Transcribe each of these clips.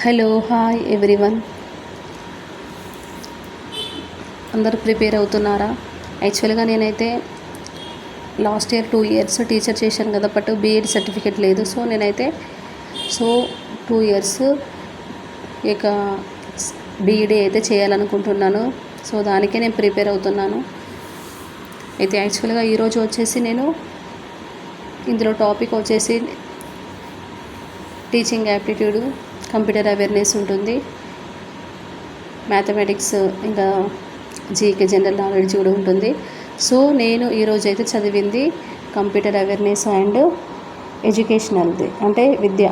Hello hi everyone. అందరూ prepare అవుతున్నారా? యాక్చువల్గా నేనైతే లాస్ట్ ఇయర్ 2 ఇయర్స్ టీచర్ చేశాను కదా, బట్ బీఎడ్ సర్టిఫికేట్ లేదు. సో 2 ఇయర్స్ ఇక బీఈడీ అయితే చేయాలనుకుంటున్నాను. సో దానికే నేను ప్రిపేర్ అవుతున్నాను. అయితే యాక్చువల్గా ఈరోజు వచ్చేసి నేను ఇందులో టాపిక్ వచ్చేసి టీచింగ్ యాప్టిట్యూడ్, కంప్యూటర్ అవేర్నెస్ ఉంటుంది, మ్యాథమెటిక్స్, ఇంకా జీకే జనరల్ నాలెడ్జ్ కూడా ఉంటుంది. సో నేను ఈరోజు అయితే చదివింది కంప్యూటర్ అవేర్నెస్ అండ్ ఎడ్యుకేషనల్ది, అంటే విద్య,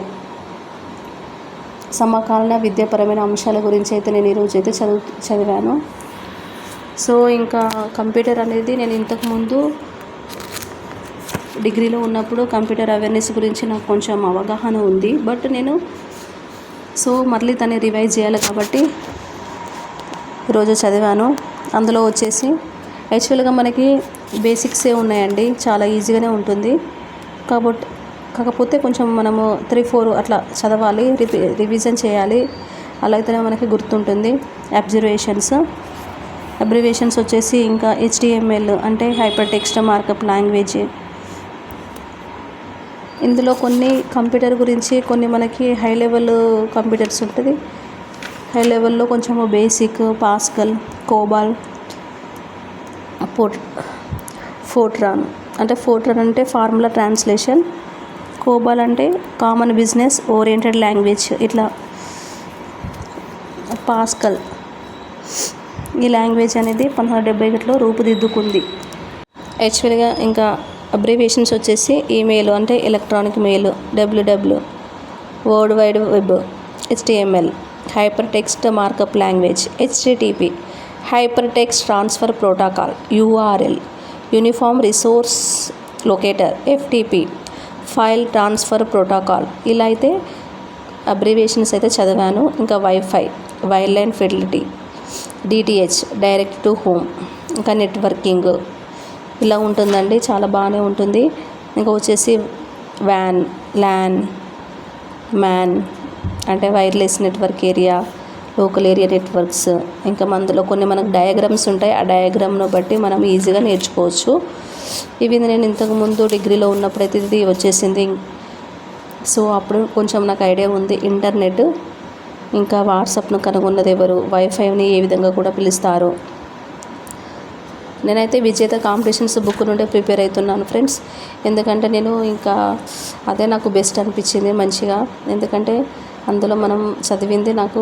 సమకాలీన విద్యాపరమైన అంశాల గురించి అయితే నేను ఈరోజు అయితే చదివాను. సో ఇంకా కంప్యూటర్ అనేది నేను ఇంతకుముందు డిగ్రీలో ఉన్నప్పుడు కంప్యూటర్ అవేర్నెస్ గురించి నాకు కొంచెం అవగాహన ఉంది, బట్ నేను మళ్ళీ దాన్ని రివైజ్ చేయాలి కాబట్టి ఈరోజు చదివాను. అందులో వచ్చేసి యాక్చువల్గా మనకి బేసిక్సే ఉన్నాయండి, చాలా ఈజీగానే ఉంటుంది. కాకపోతే కొంచెం మనము 3-4 అట్లా చదవాలి, రివిజన్ చేయాలి, అలా అయితేనే మనకి గుర్తుంటుంది. అబ్రివేషన్స్ వచ్చేసి ఇంకా HTML అంటే హైపర్ టెక్స్ట్ మార్కప్ లాంగ్వేజ్. ఇందులో కొన్ని కంప్యూటర్ గురించి, కొన్ని మనకి హై లెవెల్ కంప్యూటర్స్ ఉంటుంది. హై లెవెల్లో కొంచెము బేసిక్, పాస్కల్, కోబాల్, ఫోర్ట్రాన్ అంటే ఫార్ములా ట్రాన్స్లేషన్, కోబాల్ అంటే కామన్ బిజినెస్ ఓరియంటెడ్ లాంగ్వేజ్. ఇట్లా పాస్కల్ ఈ లాంగ్వేజ్ అనేది 1971లో రూపుదిద్దుకుంది. యాక్చువల్గా ఇంకా అబ్రివేషన్స్ వచ్చేసి ఈమెయిల్ అంటే electronic mail, WW, world wide web, HTML, hyper text markup language, HTTP, hyper text transfer protocol, URL, uniform resource locator, FTP, file transfer protocol. ఇలా అయితే abbreviations అయితే చదివాను. ఇంకా wifi, wire line fidelity, DTH, direct to home, ఇంకా networking ఇలా ఉంటుందండి, చాలా బాగానే ఉంటుంది. ఇంకా వచ్చేసి LAN, MAN అంటే wireless network area, local area networks. ఇంకా అందులో కొన్ని మనకు డయాగ్రామ్స్ ఉంటాయి, ఆ డయాగ్రామ్ను బట్టి మనం ఈజీగా నేర్చుకోవచ్చు. ఇవి నేను ఇంతకుముందు డిగ్రీలో ఉన్నప్పుడైతే ఇది వచ్చేసింది. సో అప్పుడు కొంచెం నాకు ఐడియా ఉంది. ఇంటర్నెట్ ఇంకా వాట్సాప్ను కనుగొన్నది ఎవరు, వైఫైని ఏ విధంగా కూడా పిలుస్తారు. నేనైతే విజేత కాంపిటీషన్స్ బుక్ నుండే ప్రిపేర్ అవుతున్నాను ఫ్రెండ్స్. ఎందుకంటే నేను ఇంకా అదే నాకు బెస్ట్ అనిపించింది మంచిగా. ఎందుకంటే అందులో మనం చదివింది నాకు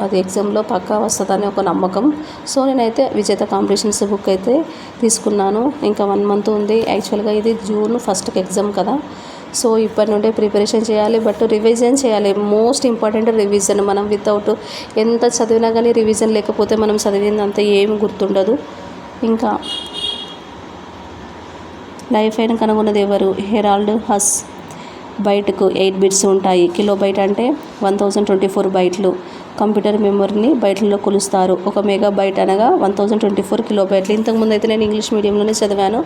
అది ఎగ్జామ్లో పక్కా వస్తుందని ఒక నమ్మకం. సో నేనైతే విజేత కాంపిటీషన్స్ బుక్ అయితే తీసుకున్నాను. ఇంకా 1 మంత్ ఉంది. యాక్చువల్గా ఇది June 1st ఎగ్జామ్ కదా. సో ఇప్పటి నుండే ప్రిపరేషన్ చేయాలి, బట్ రివిజన్ చేయాలి. Most important revision. మనం వితౌట్ ఎంత చదివినా కానీ రివిజన్ లేకపోతే మనం చదివిందంతా ఏమి గుర్తుండదు. ఇంకా లైఫ్ అయిన కనుగొన్నది ఎవరు, హెరాల్డ్ హస్. బైట్కు 8 బిట్స్ ఉంటాయి. కిలోబైట్ అంటే 1024 బైట్లు. కంప్యూటర్ మెమొరీని బైట్లలో కొలుస్తారు. 1 మెగాబైట్ అనగా 1024 కిలోబైట్లు. ఇంతకుముందు అయితే నేను ఇంగ్లీష్ మీడియంలోనే చదివాను,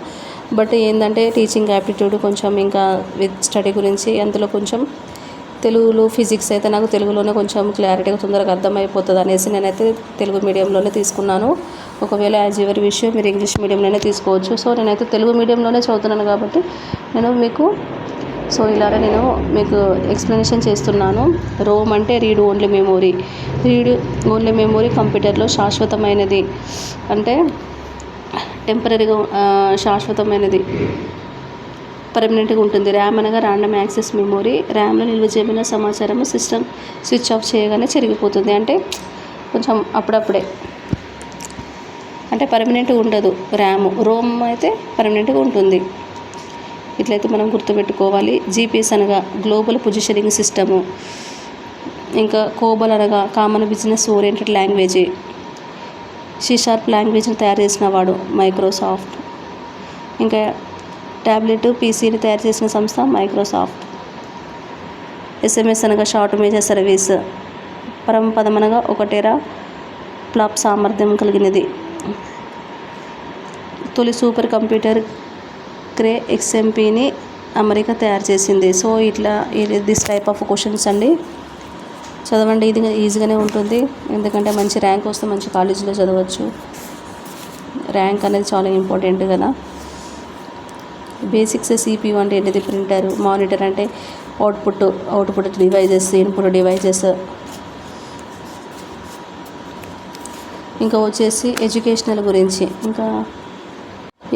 బట్ ఏంటంటే టీచింగ్ యాప్టిట్యూడ్ కొంచెం ఇంకా విత్ స్టడీ గురించి అందులో కొంచెం తెలుగులో ఫిజిక్స్ అయితే నాకు తెలుగులోనే కొంచెం క్లారిటీగా తొందరగా అర్థమైపోతుంది అనేసి నేనైతే తెలుగు మీడియంలోనే తీసుకున్నాను. ఒకవేళ యాజ్ యువర్ విష్ మీరు ఇంగ్లీష్ మీడియంలోనే తీసుకోవచ్చు. సో నేనైతే తెలుగు మీడియంలోనే చదువుతున్నాను కాబట్టి ఇలానే నేను మీకు ఎక్స్ప్లెనేషన్ చేస్తున్నాను. రోమ్ అంటే రీడ్ ఓన్లీ మెమొరీ కంప్యూటర్లో శాశ్వతమైనది, అంటే టెంపరీగా శాశ్వతమైనది, పర్మనెంట్గా ఉంటుంది. ర్యామ్ అనగా ర్యాండమ్ యాక్సెస్ మెమొరీ. ర్యామ్లో నిల్వ చేయబడిన సమాచారము సిస్టమ్ స్విచ్ ఆఫ్ చేయగానే చెరిగిపోతుంది, అంటే కొంచెం అప్పుడప్పుడే, అంటే పర్మనెంట్గా ఉండదు. రోమ్ అయితే పర్మనెంట్గా ఉంటుంది. ఇట్లయితే మనం గుర్తుపెట్టుకోవాలి. GPS అనగా గ్లోబల్ పొజిషనింగ్ సిస్టము. ఇంకా కోబల్ అనగా common business oriented language. C# లాంగ్వేజ్ని తయారు చేసిన వాడు మైక్రోసాఫ్ట్. ఇంకా ట్యాబ్లెట్ PCని తయారు చేసిన సంస్థ మైక్రోసాఫ్ట్. SMS అనగా షార్ట్ మెసేజ్ సర్వీస్. పరమపదం అనగా 1 టెరా ఫ్లాప్ సామర్థ్యం కలిగినది. తొలి సూపర్ కంప్యూటర్ క్రే XMPని అమెరికా తయారు చేసింది. సో ఇట్లా దిస్ టైప్ ఆఫ్ క్వశ్చన్స్ అండి. చదవండి, ఇది ఈజీగానే ఉంటుంది. ఎందుకంటే మంచి ర్యాంక్ వస్తే మంచి కాలేజీలో చదవచ్చు. ర్యాంక్ అనేది చాలా ఇంపార్టెంట్ కదా. బేసిక్స్ CPU అంటే ఏంటిది, ప్రింటర్. మానిటర్ అంటే అవుట్పుట్ డివైజెస్, ఇన్పుట్ డివైజెస్. ఇంకా వచ్చేసి ఎడ్యుకేషనల్ గురించి. ఇంకా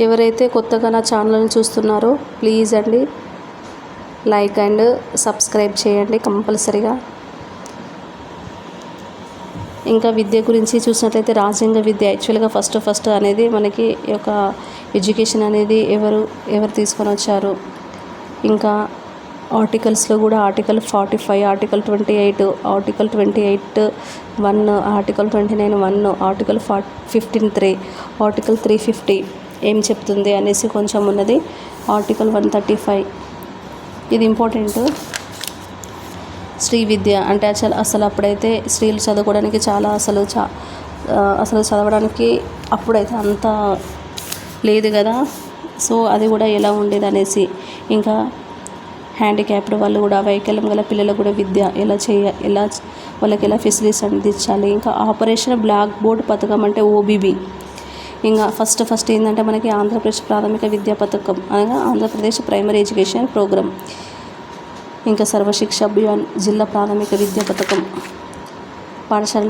ఎవరైతే కొత్తగా నా ఛానల్ని చూస్తున్నారో ప్లీజ్ అండి లైక్ అండ్ సబ్స్క్రైబ్ చేయండి కంపల్సరీగా. ఇంకా విద్య గురించి చూసినట్లయితే రాజ్యాంగ విద్య యాక్చువల్గా ఫస్ట్ అనేది మనకి ఒక ఎడ్యుకేషన్ అనేది ఎవరు తీసుకొని వచ్చారు. ఇంకా ఆర్టికల్స్లో కూడా article 45, article 28, article 28(1), article 29(1), article 15(3), article 350 ఏం చెప్తుంది అనేసి కొంచెం ఉన్నది. ఆర్టికల్ 135 ఇది ఇంపార్టెంట్. స్త్రీ విద్య అంటే అసలు అప్పుడైతే స్త్రీలు చదువుకోవడానికి చాలా అసలు చదవడానికి అప్పుడైతే అంత లేదు కదా. సో అది కూడా ఎలా ఉండేది అనేసి. ఇంకా హ్యాండిక్యాప్డ్ వాళ్ళు కూడా, వైకల్యం గల పిల్లలకు కూడా విద్య వాళ్ళకి ఎలా ఫెసిలిటీస్ అందించాలి. ఇంకా ఆపరేషన్ బ్లాక్ బోర్డ్ పథకం అంటే OBB. ఇంకా ఫస్ట్ ఏంటంటే మనకి ఆంధ్రప్రదేశ్ ప్రాథమిక విద్యా పథకం అనగా ఆంధ్రప్రదేశ్ ప్రైమరీ ఎడ్యుకేషన్ ప్రోగ్రామ్. ఇంకా సర్వశిక్ష అభియాన్ జిల్లా ప్రాథమిక విద్యా పథకం. పాఠశాల